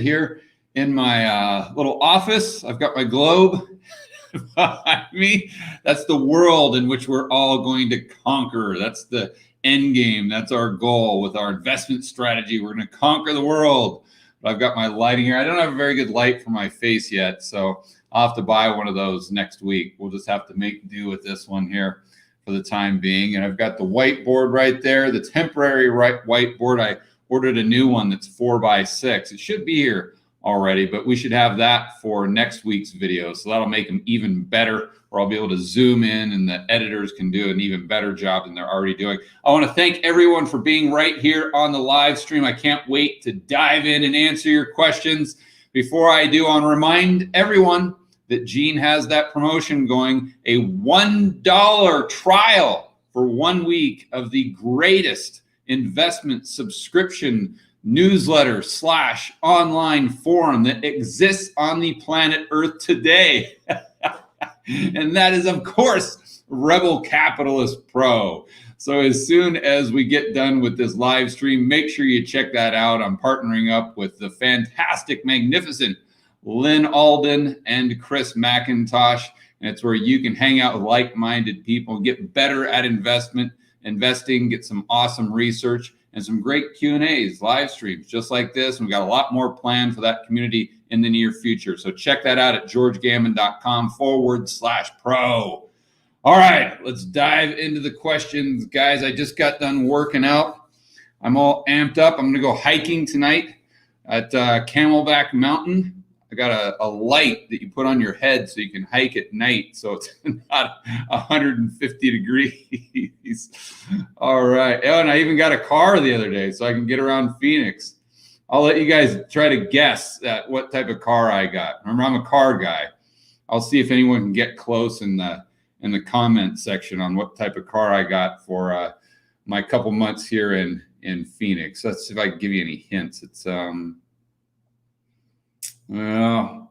Here in my little office, I've got my globe behind me. That's the world in which we're all going to conquer. That's the end game. That's our goal with our investment strategy. We're going to conquer the world. But I've got my lighting here. I don't have a very good light for my face yet, so I'll have to buy one of those next week. We'll just have to make do with this one here for the time being. And I've got the whiteboard right there, the temporary whiteboard. I ordered a new one that's 4x6. It should be here already, but we should have that for next week's video. So that'll make them even better, or I'll be able to zoom in and the editors can do an even better job than they're already doing. I want to thank everyone for being right here on the live stream. I can't wait to dive in and answer your questions. Before I do, I want to remind everyone that Gene has that promotion going, a $1 trial for 1 week of the greatest investment subscription newsletter / online forum that exists on the planet Earth today. And that is, of course, Rebel Capitalist Pro. So as soon as we get done with this live stream, make sure you check that out. I'm partnering up with the fantastic, magnificent Lynn Alden and Chris McIntosh. And it's where you can hang out with like-minded people and get better at investing, get some awesome research and some great Q&As, live streams just like this. And we've got a lot more planned for that community in the near future. So check that out at georgegammon.com/pro. All right, let's dive into the questions. Guys, I just got done working out. I'm all amped up. I'm going to go hiking tonight at Camelback Mountain. I got a light that you put on your head so you can hike at night, so it's not 150 degrees. All right. Oh, and I even got a car the other day so I can get around Phoenix. I'll let you guys try to guess at what type of car I got. Remember, I'm a car guy. I'll see if anyone can get close in the comment section on what type of car I got for my couple months here in Phoenix. Let's see if I can give you any hints. Well,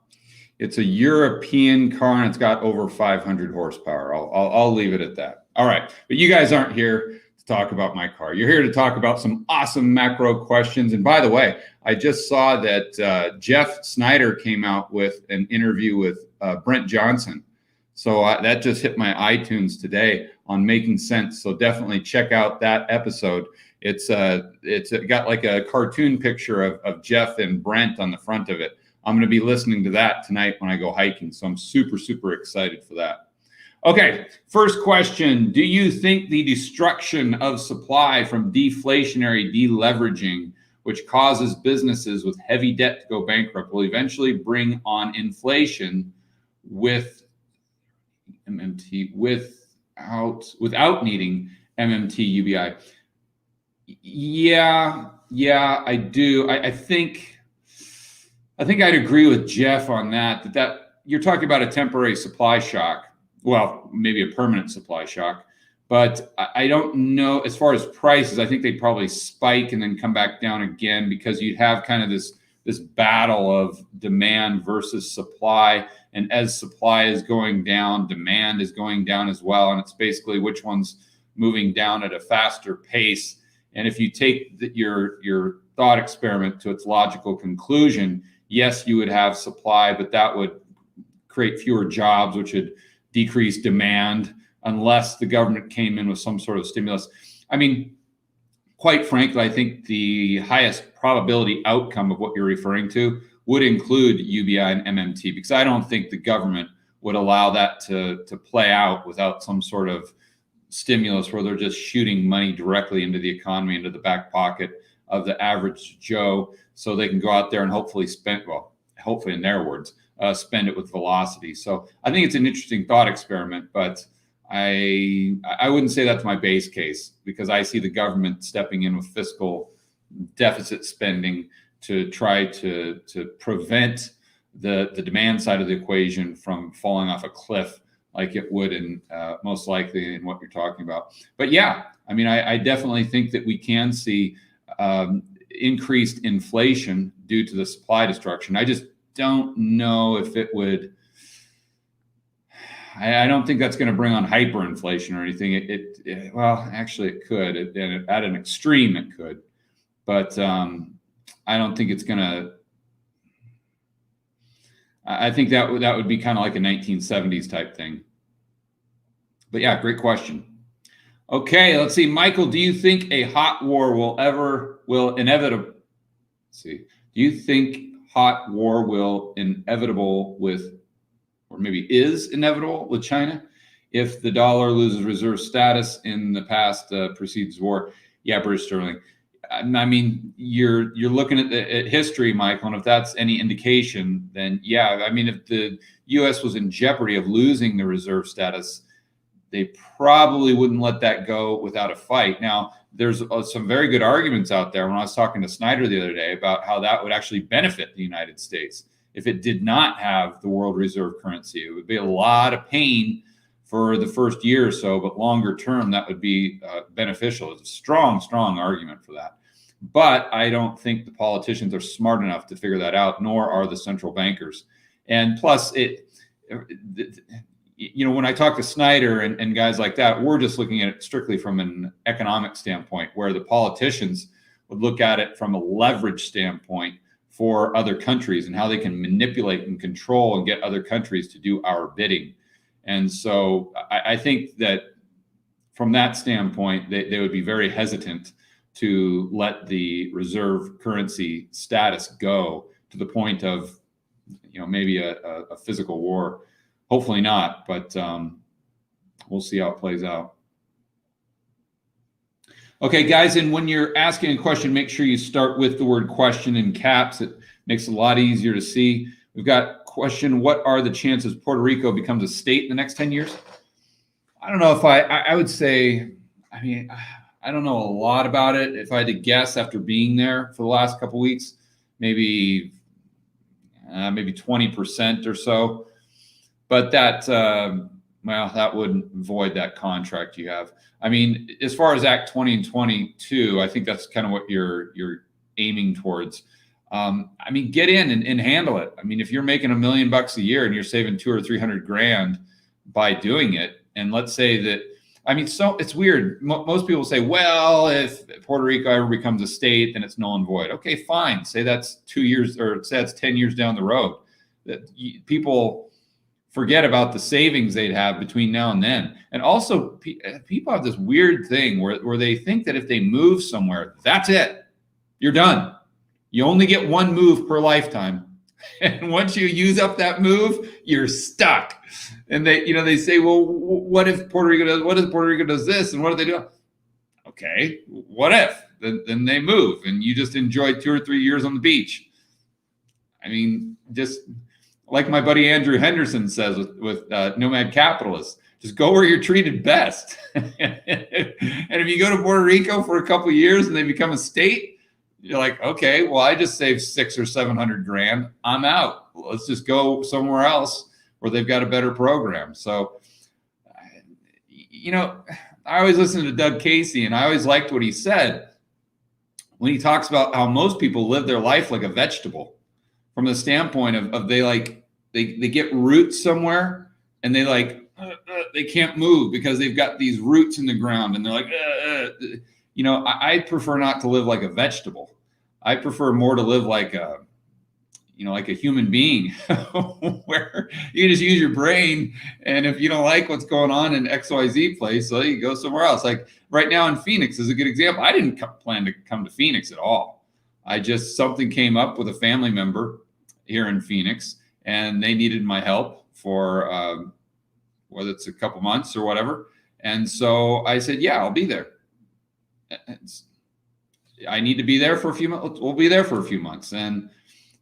it's a European car and it's got over 500 horsepower. I'll leave it at that. All right, but you guys aren't here to talk about my car. You're here to talk about some awesome macro questions. And by the way, I just saw that Jeff Snyder came out with an interview with Brent Johnson. So that just hit my iTunes today on Making Sense. So definitely check out that episode. It's got like a cartoon picture of Jeff and Brent on the front of it. I'm going to be listening to that tonight when I go hiking. So I'm super, super excited for that. Okay, first question. Do you think the destruction of supply from deflationary deleveraging, which causes businesses with heavy debt to go bankrupt, will eventually bring on inflation with MMT without needing MMT UBI? Yeah, I do. I think I'd agree with Jeff on that you're talking about a temporary supply shock. Well, maybe a permanent supply shock, but I don't know as far as prices. I think they'd probably spike and then come back down again because you'd have kind of this battle of demand versus supply. And as supply is going down, demand is going down as well. And it's basically which one's moving down at a faster pace. And if you take your thought experiment to its logical conclusion, yes, you would have supply, but that would create fewer jobs, which would decrease demand unless the government came in with some sort of stimulus. I mean, quite frankly, I think the highest probability outcome of what you're referring to would include UBI and MMT, because I don't think the government would allow that to play out without some sort of stimulus where they're just shooting money directly into the economy, into the back pocket of the average Joe, so they can go out there and hopefully hopefully in their words, spend it with velocity. So I think it's an interesting thought experiment, but I wouldn't say that's my base case, because I see the government stepping in with fiscal deficit spending to try to prevent the demand side of the equation from falling off a cliff like it would in most likely in what you're talking about. But yeah, I mean, I definitely think that we can see increased inflation due to the supply destruction. I just don't know if it would. I don't think that's going to bring on hyperinflation or anything. Well, actually, it could. At an extreme, it could. But I don't think it's going to. I think that would be kind of like a 1970s type thing. But yeah, great question. Okay, let's see. Michael, do you think a hot war will inevitable? Let's see. Do you think hot war will inevitable with, or maybe is inevitable with China if the dollar loses reserve status in the past precedes war? Yeah, British sterling. I mean, you're looking at history, Michael, and if that's any indication, then yeah. I mean, if the U.S. was in jeopardy of losing the reserve status, they probably wouldn't let that go without a fight. Now, there's some very good arguments out there. When I was talking to Snyder the other day about how that would actually benefit the United States if it did not have the world reserve currency. It would be a lot of pain for the first year or so, but longer term, that would be beneficial. It's a strong, strong argument for that. But I don't think the politicians are smart enough to figure that out, nor are the central bankers. And plus, when I talk to Snyder and guys like that, we're just looking at it strictly from an economic standpoint, where the politicians would look at it from a leverage standpoint for other countries and how they can manipulate and control and get other countries to do our bidding. And so I think that from that standpoint, they would be very hesitant to let the reserve currency status go to the point of, maybe a physical war. Hopefully not, but we'll see how it plays out. Okay, guys, and when you're asking a question, make sure you start with the word question in caps. It makes it a lot easier to see. We've got question, what are the chances Puerto Rico becomes a state in the next 10 years? I don't know if I would say, I don't know a lot about it. If I had to guess after being there for the last couple of weeks, maybe 20% or so. But that, that would void that contract you have. I mean, as far as Act 20 and 22, I think that's kind of what you're aiming towards. Get in and handle it. I mean, if you're making $1 million a year and you're saving $200,000 or $300,000 by doing it, and let's say that, so it's weird. Most people say, well, if Puerto Rico ever becomes a state, then it's null and void. Okay, fine. Say that's 2 years, or say that's 10 years down the road. That people forget about the savings they'd have between now and then. And also, people have this weird thing where they think that if they move somewhere, that's it. You're done. You only get one move per lifetime. And once you use up that move, you're stuck. And they say, well, what if Puerto Rico does this? And what if they do? Okay, what if? Then they move and you just enjoy 2 or 3 years on the beach. Just like my buddy Andrew Henderson says with Nomad Capitalists, just go where you're treated best. And if you go to Puerto Rico for a couple of years and they become a state, you're like, okay, well, I just saved $600,000 or $700,000. I'm out. Let's just go somewhere else where they've got a better program. So, I always listen to Doug Casey, and I always liked what he said when he talks about how most people live their life like a vegetable, from the standpoint of they get roots somewhere and they can't move because they've got these roots in the ground, and they're like, I prefer not to live like a vegetable. I prefer more to live like a human being where you can just use your brain. And if you don't like what's going on in XYZ place, so you go somewhere else. Like right now in Phoenix is a good example. I didn't plan to come to Phoenix at all. Something came up with a family member here in Phoenix, and they needed my help for whether it's a couple months or whatever. And so I said, yeah, I'll be there. I need to be there for a few months. We'll be there for a few months. And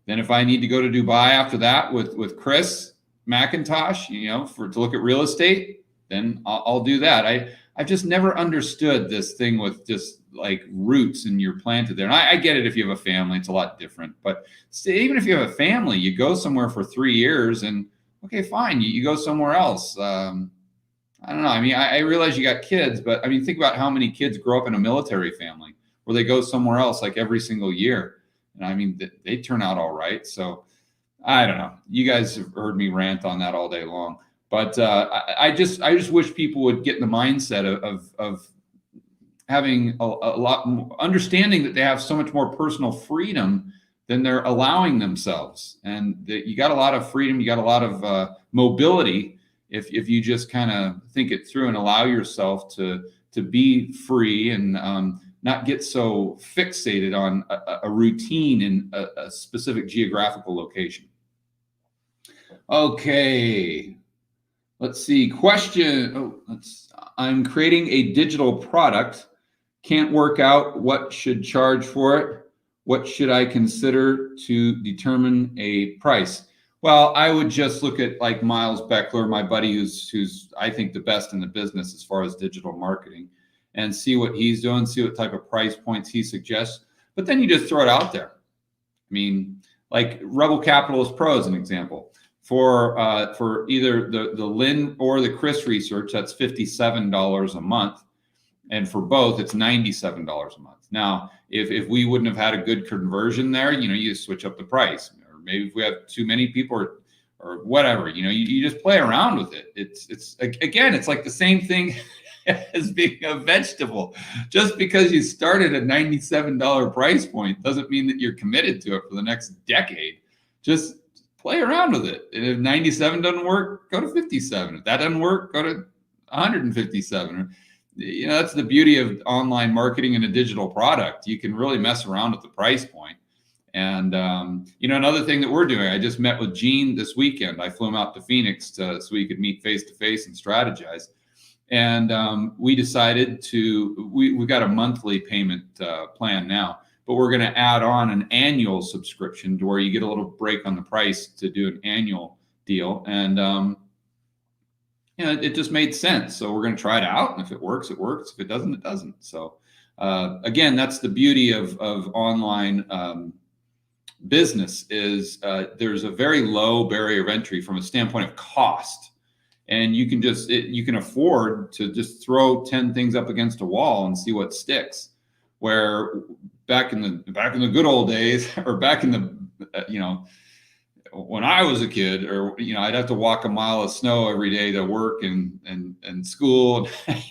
then if I need to go to Dubai after that with Chris McIntosh, to look at real estate, then I'll do that. I've just never understood this thing with just like roots and you're planted there. And I get it if you have a family, it's a lot different. But even if you have a family, you go somewhere for 3 years and okay, fine, you go somewhere else. I don't know. I realize you got kids, but think about how many kids grow up in a military family where they go somewhere else like every single year. And they turn out all right. So I don't know. You guys have heard me rant on that all day long, but I just wish people would get in the mindset of having a lot more understanding that they have so much more personal freedom then they're allowing themselves. And you got a lot of freedom, you got a lot of mobility if you just kind of think it through and allow yourself to be free and not get so fixated on a routine in a specific geographical location. Okay, let's see. Question. I'm creating a digital product. Can't work out what should charge for it. What should I consider to determine a price? Well, I would just look at like Miles Beckler, my buddy, who's I think the best in the business as far as digital marketing, and see what he's doing, see what type of price points he suggests. But then you just throw it out there. I mean, like Rebel Capitalist Pro as an example. For either the Lynn or the Chris research, that's $57 a month. And for both, it's $97 a month. Now, if we wouldn't have had a good conversion there, you switch up the price. Or maybe if we have too many people or whatever, you just play around with it. It's again, it's like the same thing as being a vegetable. Just because you started at $97 price point doesn't mean that you're committed to it for the next decade. Just play around with it. And if 97 doesn't work, go to 57. If that doesn't work, go to 157. That's the beauty of online marketing and a digital product. You can really mess around with the price point. And, another thing that we're doing, I just met with Gene this weekend. I flew him out to Phoenix so we could meet face to face and strategize. And we decided we've got a monthly payment plan now, but we're going to add on an annual subscription to where you get a little break on the price to do an annual deal. And, it just made sense. So we're going to try it out. And if it works, it works. If it doesn't, it doesn't. So again, that's the beauty of online business is there's a very low barrier of entry from a standpoint of cost. And you can afford to just throw 10 things up against a wall and see what sticks. Where back in the good old days, or back in the when I was a kid, or I'd have to walk a mile of snow every day to work and school. And,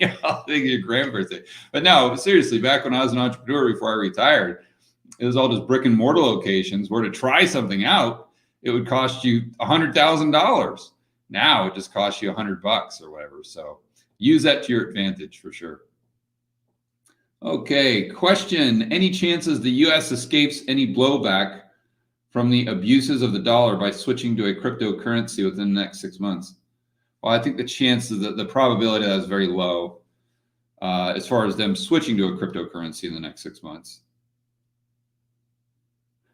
think your grandparents say. But no, seriously, back when I was an entrepreneur before I retired, it was all just brick and mortar locations where to try something out, it would cost you $100,000. Now it just costs you $100 or whatever. So use that to your advantage for sure. Okay, question. Any chances the U.S. escapes any blowback from the abuses of the dollar by switching to a cryptocurrency within the next 6 months? Well, I think the chances, the probability of that is very low as far as them switching to a cryptocurrency in the next 6 months.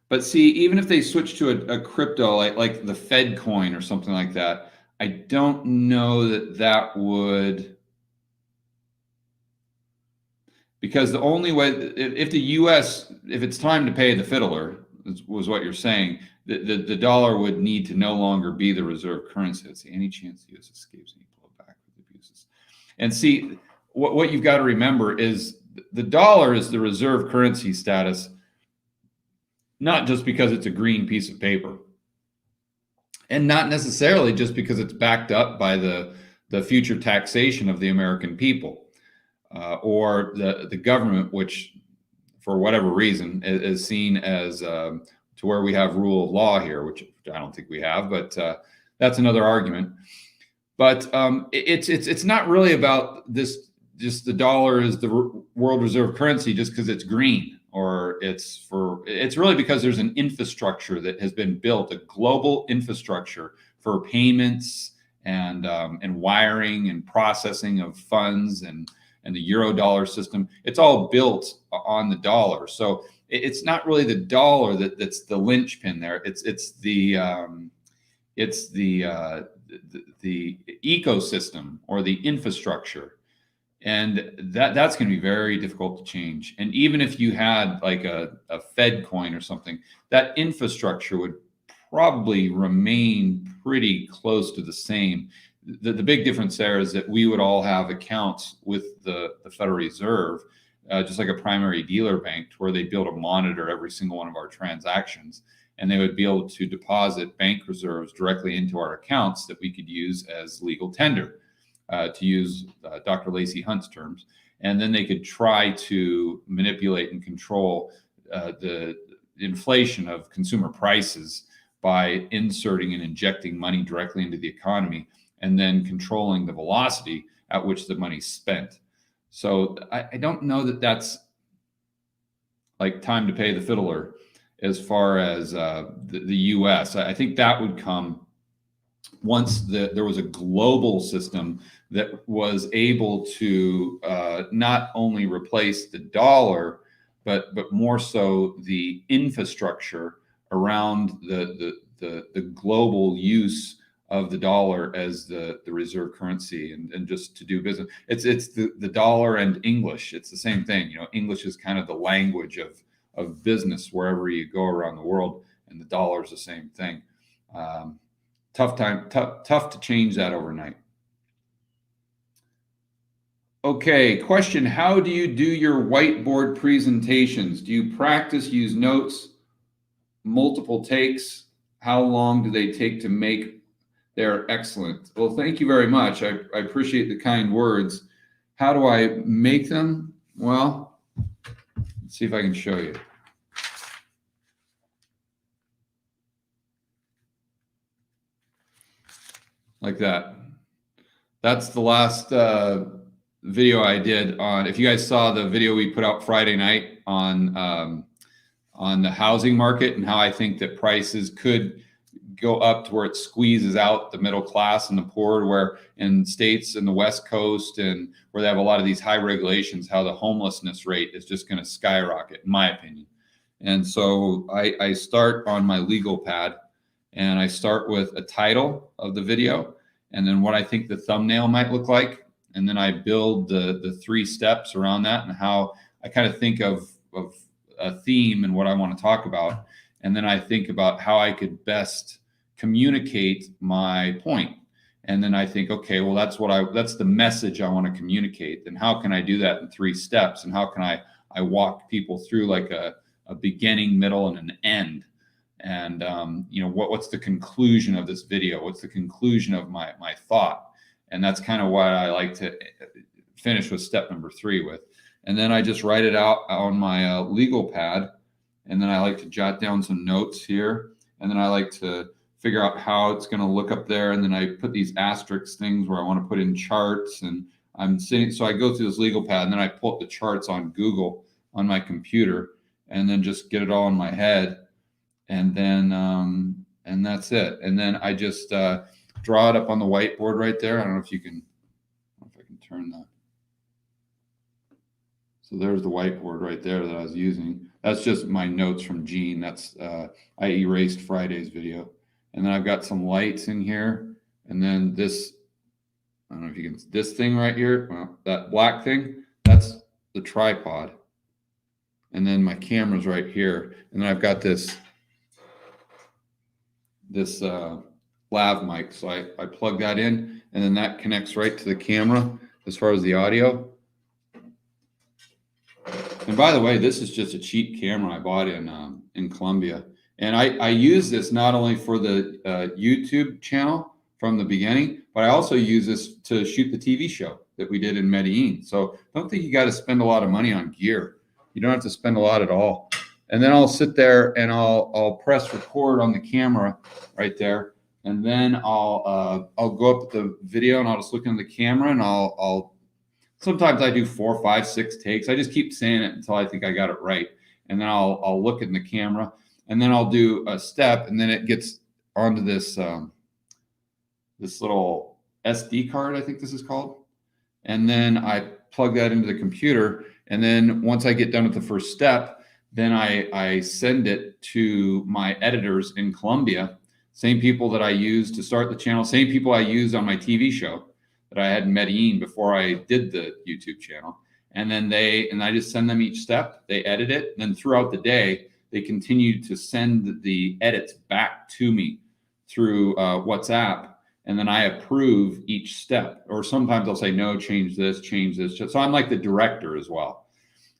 But see, even if they switch to a crypto like the Fed coin or something like that, I don't know that would, because the only way, if the U.S., if it's time to pay the fiddler, was what you're saying, the dollar would need to no longer be the reserve currency. Let's see, any chance the U.S. escapes any blowback with abuses? And see, what you've got to remember is the dollar is the reserve currency status, not just because it's a green piece of paper, and not necessarily just because it's backed up by the future taxation of the American people or the government, which for whatever reason is seen as to where we have rule of law here, which I don't think we have, but that's another argument. But it's not really about this. Just the dollar is the world reserve currency just because it's green, or it's really because there's an infrastructure that has been built, a global infrastructure for payments and wiring and processing of funds and the euro dollar system. It's all built on the dollar. So it's not really the dollar that's the linchpin there. It's the ecosystem or the infrastructure. And that's going to be very difficult to change. And even if you had like a Fed coin or something, that infrastructure would probably remain pretty close to the same. The big difference there is that we would all have accounts with the Federal Reserve, just like a primary dealer bank, where they'd be able to monitor every single one of our transactions. And they would be able to deposit bank reserves directly into our accounts that we could use as legal tender. To use Dr. Lacey Hunt's terms, and then they could try to manipulate and control the inflation of consumer prices by inserting and injecting money directly into the economy and then controlling the velocity at which the money's spent. So I don't know that that's like time to pay the fiddler as far as the US. I think that would come once there was a global system that was able to not only replace the dollar, but more so the infrastructure around the global use of the dollar as the reserve currency and just to do business. It's the dollar and English. It's the same thing. You know, English is kind of the language of business wherever you go around the world, and the dollar is the same thing. Tough to change that overnight. Okay, question. How do you do your whiteboard presentations? Do you practice, use notes, multiple takes? How long do they take to make? They're excellent. Well, thank you very much. I appreciate the kind words. How do I make them? Well, let's see if I can show you. Like that. That's the last video I did on, if you guys saw the video we put out Friday night on the housing market and how I think that prices could go up to where it squeezes out the middle class and the poor, where in states in the West Coast and where they have a lot of these high regulations, how the homelessness rate is just going to skyrocket, in my opinion. And so I start on my legal pad, and I start with a title of the video and then what I think the thumbnail might look like. And then I build the 3 steps around that and how I kind of think of a theme and what I want to talk about. And then I think about how I could best communicate my point. And then I think, okay, well, that's the message I want to communicate. Then how can I do that in 3 steps? And how can I walk people through like a beginning, middle, and an end? And you know, what's the conclusion of this video? What's the conclusion of my thought? And that's kind of what I like to finish with step number 3 with. And then I just write it out on my legal pad. And then I like to jot down some notes here. And then I like to figure out how it's going to look up there. And then I put these asterisk things where I want to put in charts. And so I go through this legal pad, and then I pull up the charts on Google on my computer, and then just get it all in my head. And then, and that's it. And then I just draw it up on the whiteboard right there. I don't know if I can turn that. So there's the whiteboard right there that I was using. That's just my notes from Gene. That's, I erased Friday's video. And then I've got some lights in here. And then this, I don't know if you can, this thing right here, well, that black thing, that's the tripod. And then my camera's right here. And then I've got this lav mic. So I plug that in, and then that connects right to the camera as far as the audio. And by the way, this is just a cheap camera I bought in Colombia. And I use this not only for the YouTube channel from the beginning, but I also use this to shoot the TV show that we did in Medellin. So don't think you got to spend a lot of money on gear. You don't have to spend a lot at all. And then I'll sit there and I'll press record on the camera right there. And then I'll go up at the video, and I'll just look in the camera, and I'll sometimes I do 4, 5, 6 takes. I just keep saying it until I think I got it right. And then I'll look in the camera, and then I'll do a step, and then it gets onto this this little SD card, I think this is called. And then I plug that into the computer. And then once I get done with the first step, then I send it to my editors in Colombia, same people that I used to start the channel, same people I used on my TV show that I had in Medellin before I did the YouTube channel. And then I just send them each step, they edit it. And then throughout the day, they continue to send the edits back to me through WhatsApp. And then I approve each step. Or sometimes I'll say, no, change this, change this. So I'm like the director as well.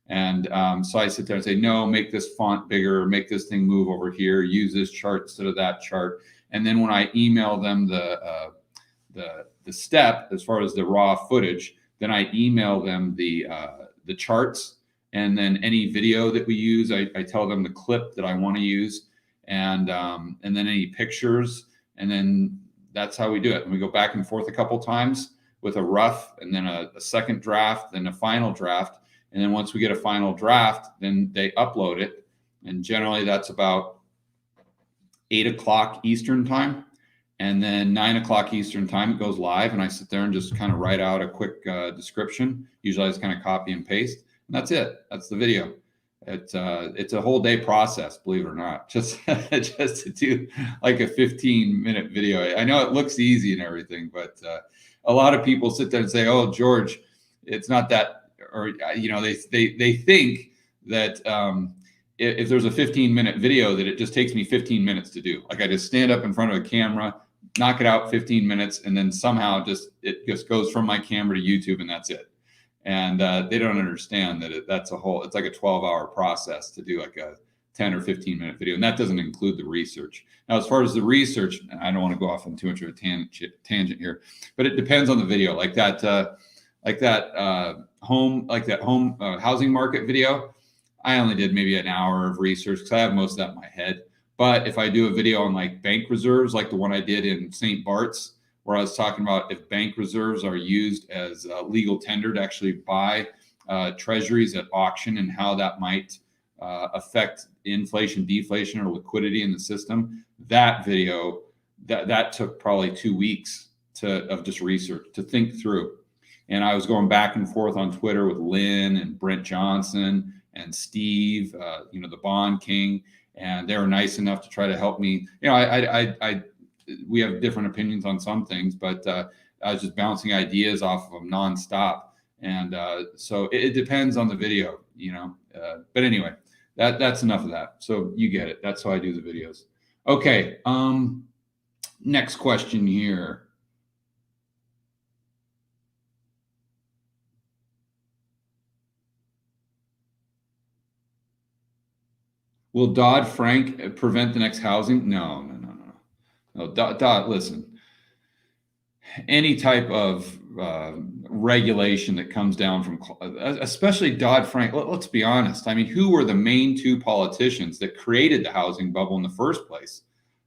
And so I sit there and say, no, make this font bigger, make this thing move over here, use this chart instead of that chart. And then when I email them the step as far as the raw footage, then I email them the charts And then any video that we use, I tell them the clip that I want to use, and then any pictures, and then that's how we do it. And we go back and forth a couple times with a rough, and then a second draft, then a final draft. And then once we get a final draft, then they upload it. And generally that's about 8 o'clock Eastern time. And then 9 o'clock Eastern time, it goes live. And I sit there and just kind of write out a quick description. Usually I just kind of copy and paste. And that's it. That's the video. It's a whole day process, believe it or not, just to do like a 15-minute video. I know it looks easy and everything, but a lot of people sit there and say, "Oh, George, it's not that," or they think that if there's a 15-minute video, that it just takes me 15 minutes to do. Like I just stand up in front of a camera, knock it out 15 minutes, and then somehow it just goes from my camera to YouTube, and that's it. And they don't understand that it's like a 12-hour process to do like a 10 or 15-minute video. And that doesn't include the research. Now, as far as the research, I don't want to go off on too much of a tangent here, but it depends on the video. Like that home housing market video, I only did maybe an hour of research because I have most of that in my head. But if I do a video on like bank reserves, like the one I did in St. Bart's, where I was talking about if bank reserves are used as legal tender to actually buy treasuries at auction, and how that might affect inflation, deflation, or liquidity in the system. That video, that took probably 2 weeks of just research to think through. And I was going back and forth on Twitter with Lynn and Brent Johnson and Steve, the Bond King, and they were nice enough to try to help me. We have different opinions on some things, but I was just bouncing ideas off of them nonstop. And so it depends on the video, but anyway, that's enough of that. So you get it. That's how I do the videos. Okay. Next question here. Will Dodd-Frank prevent the next housing? No. Listen, any type of regulation that comes down from, especially Dodd-Frank, let's be honest. I mean, who were the main two politicians that created the housing bubble in the first place?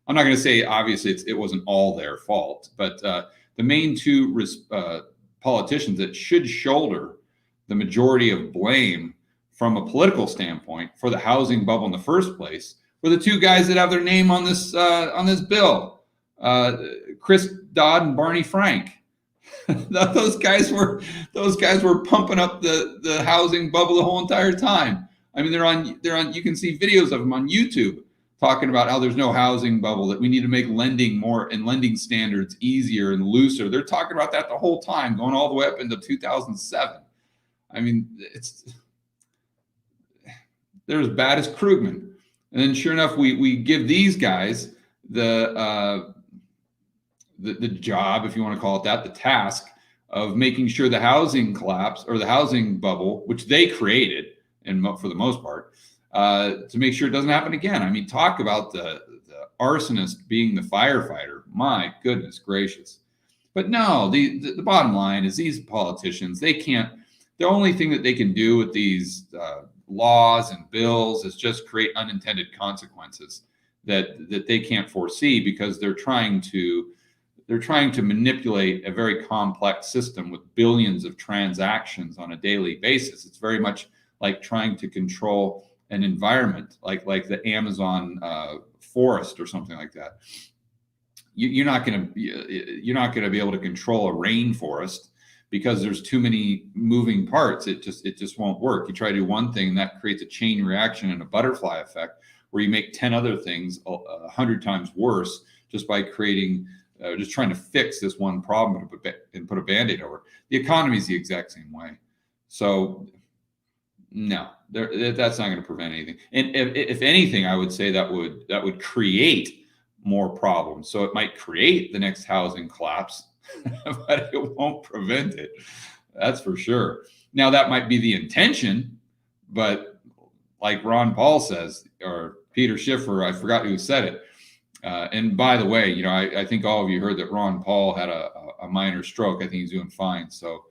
I'm not going to say, obviously, it wasn't all their fault, but the main two politicians that should shoulder the majority of blame from a political standpoint for the housing bubble in the first place were the two guys that have their name on this bill. Chris Dodd and Barney Frank. those guys were pumping up the housing bubble the whole entire time. I mean, they're on. You can see videos of them on YouTube talking about how there's no housing bubble, that we need to make lending more and lending standards easier and looser. They're talking about that the whole time, going all the way up into 2007. I mean, they're as bad as Krugman. And then sure enough, we give these guys the job, if you want to call it that, the task of making sure the housing collapse, or the housing bubble, which they created, and for the most part, to make sure it doesn't happen again. I mean, talk about the arsonist being the firefighter. My goodness gracious. But no, the bottom line is these politicians, they can't, the only thing that they can do with these laws and bills is just create unintended consequences that they can't foresee, because they're trying to manipulate a very complex system with billions of transactions on a daily basis. It's very much like trying to control an environment, like the Amazon forest or something like that. You're not going to be able to control a rainforest because there's too many moving parts. It just won't work. You try to do one thing, and that creates a chain reaction and a butterfly effect, where you make 10 other things 100 times worse just by creating, just trying to fix this one problem and put a Band-Aid over. The economy is the exact same way. So no, that's not going to prevent anything. And if anything, I would say that would create more problems. So it might create the next housing collapse, but it won't prevent it. That's for sure. Now, that might be the intention, but like Ron Paul says, or Peter Schiffer, I forgot who said it. And by the way, I think all of you heard that Ron Paul had a minor stroke. I think he's doing fine. So,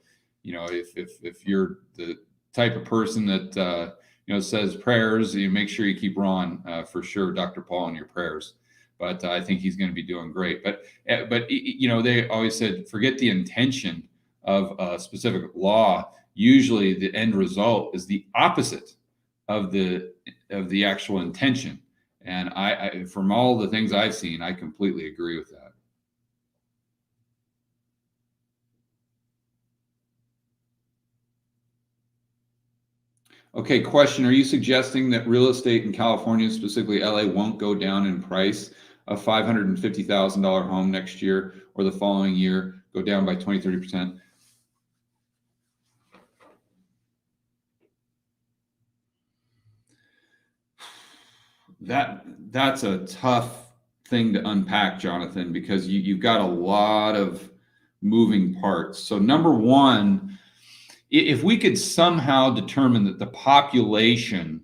if you're the type of person that says prayers. You make sure you keep Ron for sure, Dr. Paul, in your prayers. But I think he's going to be doing great. But they always said forget the intention of a specific law. Usually, the end result is the opposite of the actual intention. And I from all the things I've seen, I completely agree with that. Okay, question. Are you suggesting that real estate in California, specifically LA, won't go down in price? A $550,000 home next year or the following year go down by 20, 30%? That's a tough thing to unpack, Jonathan, because you've got a lot of moving parts. So number one, if we could somehow determine that the population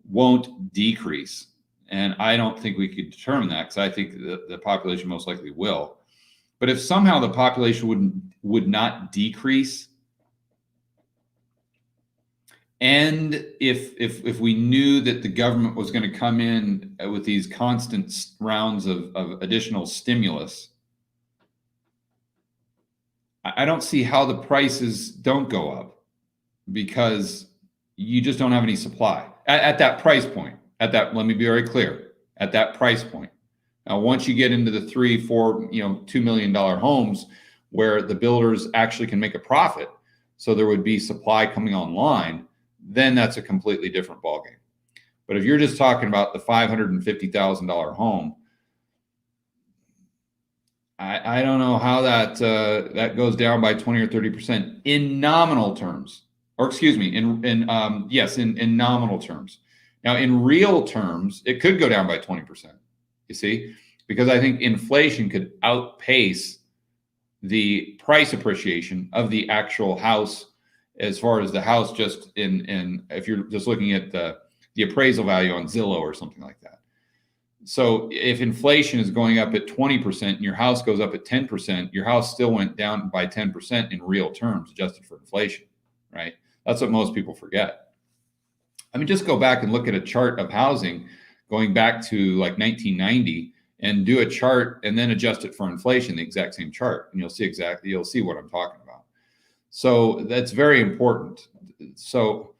won't decrease, and I don't think we could determine that because I think the population most likely will. But if somehow the population would not decrease, and if we knew that the government was going to come in with these constant rounds of additional stimulus, I don't see how the prices don't go up, because you just don't have any supply at that price point. Let me be very clear, at that price point. Now, once you get into the $3, $4, $2 million homes where the builders actually can make a profit, so there would be supply coming online, then that's a completely different ballgame. But if you're just talking about the $550,000 home, I don't know how that goes down by 20 or 30% in nominal terms, or excuse me, in nominal terms. Now, in real terms, it could go down by 20%. You see, because I think inflation could outpace the price appreciation of the actual house, as far as the house just in if you're just looking at the appraisal value on Zillow or something like that. So if inflation is going up at 20% and your house goes up at 10%, your house still went down by 10% in real terms, adjusted for inflation, right? That's what most people forget. I mean, just go back and look at a chart of housing going back to like 1990 and do a chart and then adjust it for inflation, the exact same chart, and you'll see what I'm talking about. So that's very important. So,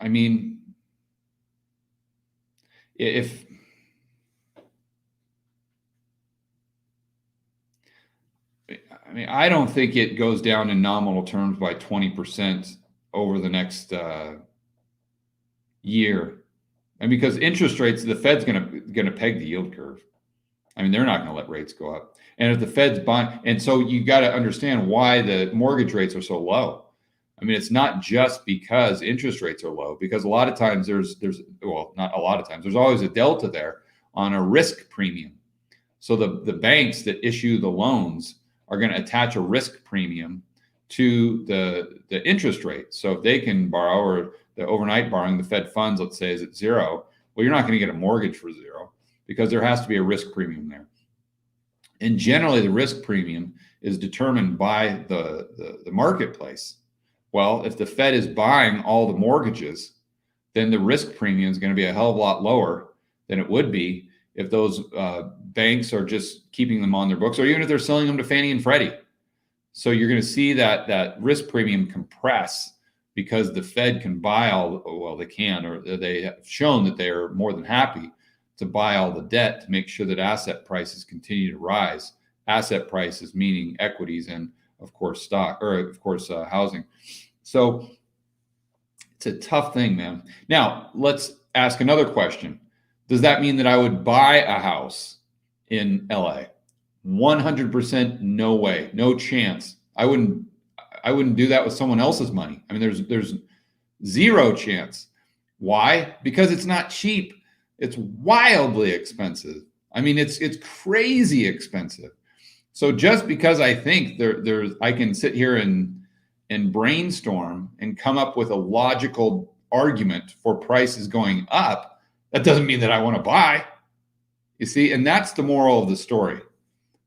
I mean, I don't think it goes down in nominal terms by 20% over the next year. And because interest rates, the Fed's going to peg the yield curve. I mean, they're not going to let rates go up. And if the Fed's buying, and so you got to understand why the mortgage rates are so low. I mean, it's not just because interest rates are low, because a lot of times not a lot of times, there's always a delta there on a risk premium. So the banks that issue the loans are going to attach a risk premium to the interest rate. So if they can borrow, or the overnight borrowing, the Fed funds, let's say, is at zero, well, you're not going to get a mortgage for zero, because there has to be a risk premium there. And generally, the risk premium is determined by the marketplace. Well, if the Fed is buying all the mortgages, then the risk premium is going to be a hell of a lot lower than it would be if those banks are just keeping them on their books, or even if they're selling them to Fannie and Freddie. So you're going to see that risk premium compress, because the Fed can buy they can, or they have shown that they are more than happy to buy all the debt to make sure that asset prices continue to rise. Asset prices meaning equities and, of course, housing. So it's a tough thing, man. Now, let's ask another question. Does that mean that I would buy a house in LA? 100% no way, no chance. I wouldn't do that with someone else's money. I mean, there's zero chance. Why? Because it's not cheap. It's wildly expensive. I mean, it's crazy expensive. So just because I think I can sit here and brainstorm and come up with a logical argument for prices going up, that doesn't mean that I want to buy. You see, and that's the moral of the story.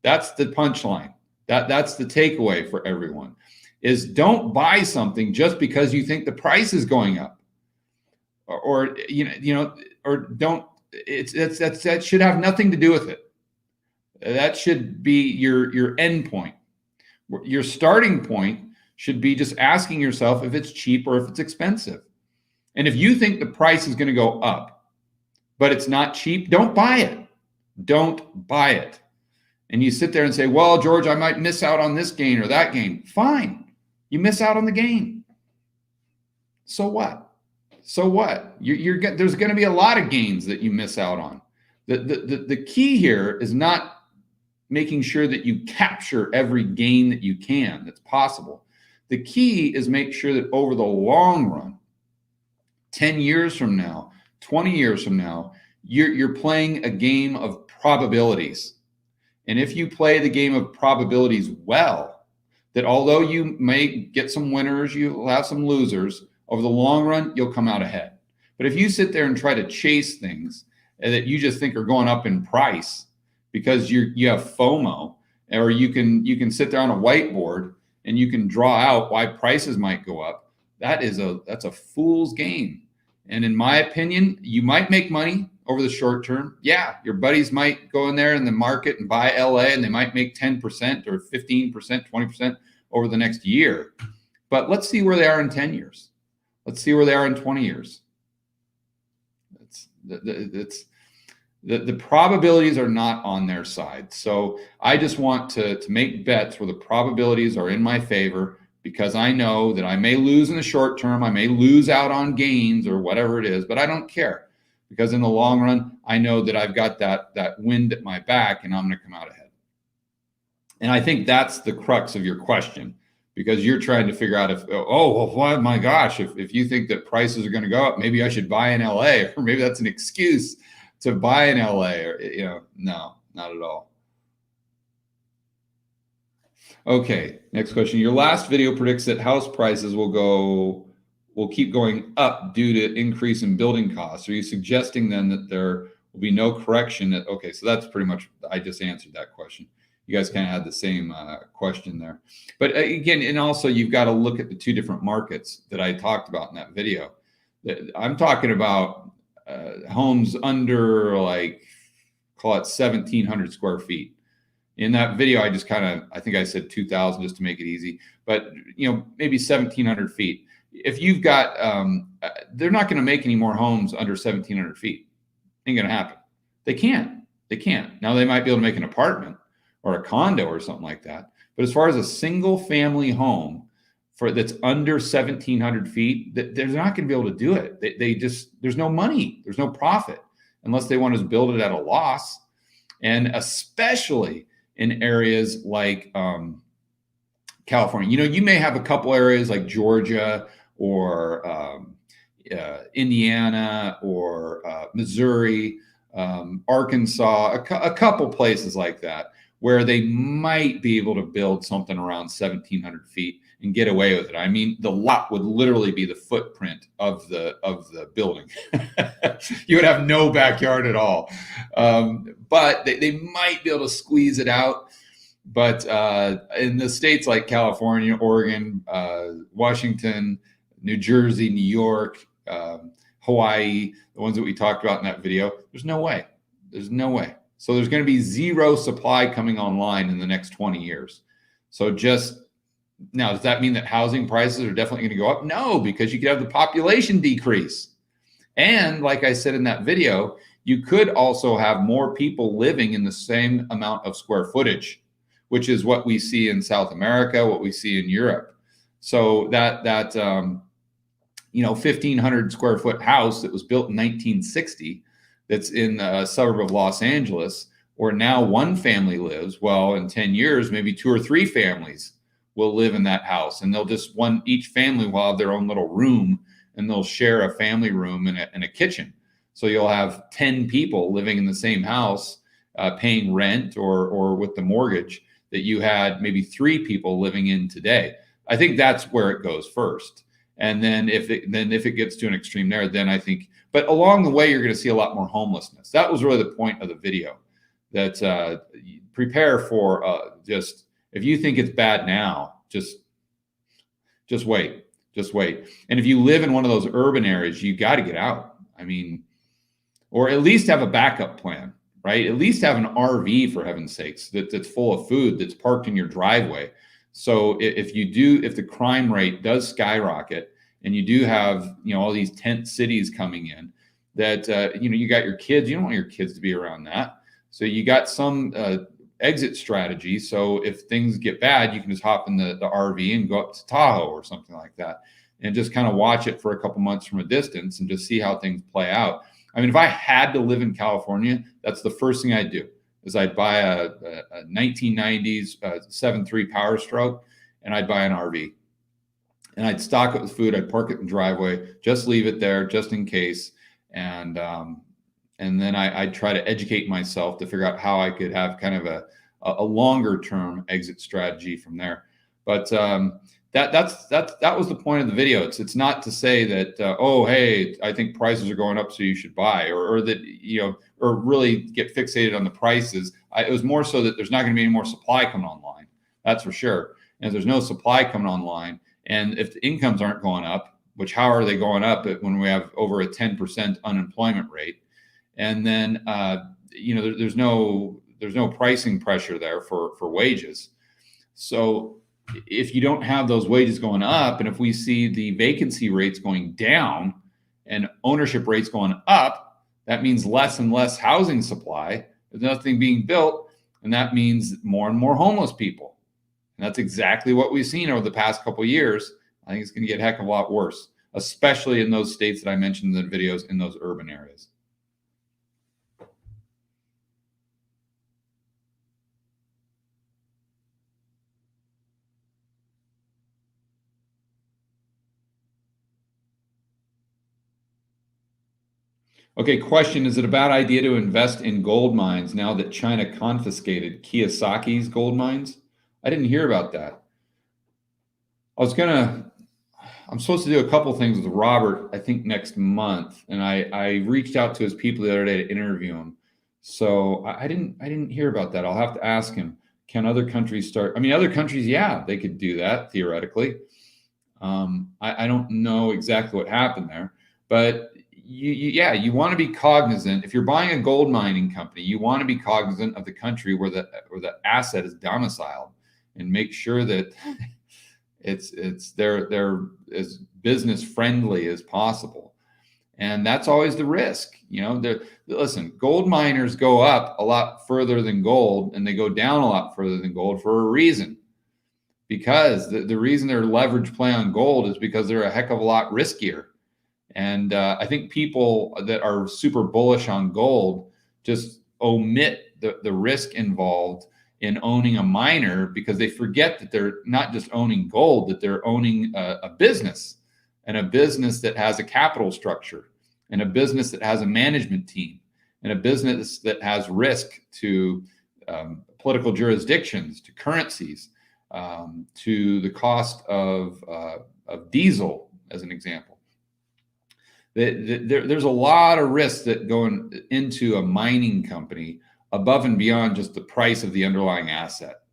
That's the punchline. That's the takeaway for everyone. is don't buy something just because you think the price is going up, or or don't. That should have nothing to do with it. That should be your end point. Your starting point should be just asking yourself if it's cheap or if it's expensive. And if you think the price is going to go up, but it's not cheap, don't buy it. Don't buy it. And you sit there and say, well, George, I might miss out on this gain or that gain. Fine. You miss out on the gain. So what? So what? There's going to be a lot of gains that you miss out on. The key here is not making sure that you capture every gain that you can that's possible. The key is make sure that over the long run, 10 years from now, 20 years from now, you're playing a game of probabilities. And if you play the game of probabilities well, that although you may get some winners, you'll have some losers, over the long run, you'll come out ahead. But if you sit there and try to chase things that you just think are going up in price because you have FOMO, or you can sit there on a whiteboard and you can draw out why prices might go up, that's a fool's game. And in my opinion, you might make money over the short term. Yeah, your buddies might go in there in the market and buy LA and they might make 10% or 15%, 20% over the next year. But let's see where they are in 10 years. Let's see where they are in 20 years. The probabilities are not on their side. So I just want to make bets where the probabilities are in my favor, because I know that I may lose in the short term. I may lose out on gains or whatever it is, but I don't care, because in the long run, I know that I've got that wind at my back and I'm going to come out ahead. And I think that's the crux of your question, because you're trying to figure out oh my gosh, if you think that prices are going to go up, maybe I should buy in LA, or maybe that's an excuse to buy in LA, or no, not at all. Okay, next question. Your last video predicts that house prices will keep going up due to increase in building costs. Are you suggesting then that there will be no correction? Okay, so that's pretty much, I just answered that question. You guys kind of had the same question there. But again, and also you've got to look at the two different markets that I talked about in that video. I'm talking about homes under, like, call it 1,700 square feet. In that video, I think I said 2,000 just to make it easy, but maybe 1,700 feet. If you've got, they're not going to make any more homes under 1,700 feet. Ain't going to happen. They can't. Now they might be able to make an apartment or a condo or something like that. But as far as a single family home that's under 1,700 feet, they're not going to be able to do it. There's no money, there's no profit unless they want to build it at a loss. And especially in areas like California, you may have a couple areas like Georgia or Indiana or Missouri, Arkansas, a couple places like that, where they might be able to build something around 1,700 feet and get away with it. I mean, the lot would literally be the footprint of the building. You would have no backyard at all. But they might be able to squeeze it out. But in the states like California, Oregon, Washington, New Jersey, New York, Hawaii, the ones that we talked about in that video, there's no way. There's no way. So there's going to be zero supply coming online in the next 20 years. So now, does that mean that housing prices are definitely going to go up? No, because you could have the population decrease. And like I said in that video, you could also have more people living in the same amount of square footage, which is what we see in South America, what we see in Europe. So that 1,500 square foot house that was built in 1960, that's in a suburb of Los Angeles, where now one family lives, well, in 10 years, maybe 2 or 3 families will live in that house, and each family will have their own little room, and they'll share a family room and a kitchen. So you'll have 10 people living in the same house, paying rent or with the mortgage that you had maybe 3 people living in today. I think that's where it goes first. And then if it gets to an extreme there, then I think, but along the way, you're going to see a lot more homelessness. That was really the point of the video, that prepare for just, if you think it's bad now, just Just wait. Just wait. And if you live in one of those urban areas, you got to get out. I mean, or at least have a backup plan, right? At least have an RV, for heaven's sakes, that's full of food, that's parked in your driveway. So if the crime rate does skyrocket, and you do have, all these tent cities coming in, that you got your kids. You don't want your kids to be around that. So you got some exit strategy. So if things get bad, you can just hop in the RV and go up to Tahoe or something like that, and just kind of watch it for a couple months from a distance and just see how things play out. I mean, if I had to live in California, that's the first thing I'd do, is I'd buy a 1990s 7.3 Power Stroke, and I'd buy an RV. And I'd stock it with food. I'd park it in the driveway, just leave it there just in case. And then I'd try to educate myself to figure out how I could have kind of a longer term exit strategy from there. But that was the point of the video. It's not to say that hey, I think prices are going up, so you should buy, or that or really get fixated on the prices. It was more so that there's not going to be any more supply coming online. That's for sure. And if there's no supply coming online, and if the incomes aren't going up, which how are they going up when we have over a 10% unemployment rate? And then there's no pricing pressure there for wages. So if you don't have those wages going up, and if we see the vacancy rates going down and ownership rates going up, that means less and less housing supply. There's nothing being built, and that means more and more homeless people. And that's exactly what we've seen over the past couple of years. I think it's going to get a heck of a lot worse, especially in those states that I mentioned in the videos, in those urban areas. Okay, question. Is it a bad idea to invest in gold mines now that China confiscated Kiyosaki's gold mines? I didn't hear about that. I'm supposed to do a couple things with Robert, I think next month. And I reached out to his people the other day to interview him. So I didn't hear about that. I'll have to ask him. Can other countries start? I mean, other countries, yeah, they could do that theoretically. I don't know exactly what happened there, but you want to be cognizant. If you're buying a gold mining company, you want to be cognizant of the country where the asset is domiciled, and make sure that they're as business friendly as possible. And that's always the risk. Listen, gold miners go up a lot further than gold, and they go down a lot further than gold for a reason. Because the reason they're leverage play on gold is because they're a heck of a lot riskier. And I think people that are super bullish on gold just omit the risk involved in owning a miner, because they forget that they're not just owning gold, that they're owning a business, and a business that has a capital structure, and a business that has a management team, and a business that has risk to political jurisdictions, to currencies, to the cost of diesel, as an example. There's a lot of risks that go into a mining company above and beyond just the price of the underlying asset.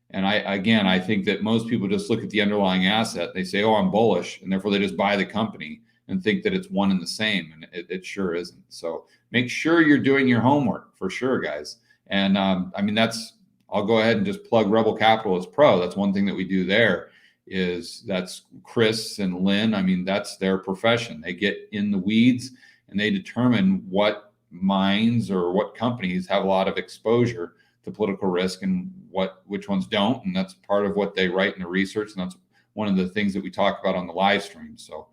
And I think that most people just look at the underlying asset. They say, oh, I'm bullish, and therefore they just buy the company and think that it's one and the same. And it sure isn't. So make sure you're doing your homework, for sure, guys. And I'll go ahead and just plug Rebel Capitalist Pro. That's one thing that we do there. That's Chris and Lynn. I mean, that's their profession. They get in the weeds and they determine what mines or what companies have a lot of exposure to political risk and which ones don't. And that's part of what they write in the research. And that's one of the things that we talk about on the live stream. So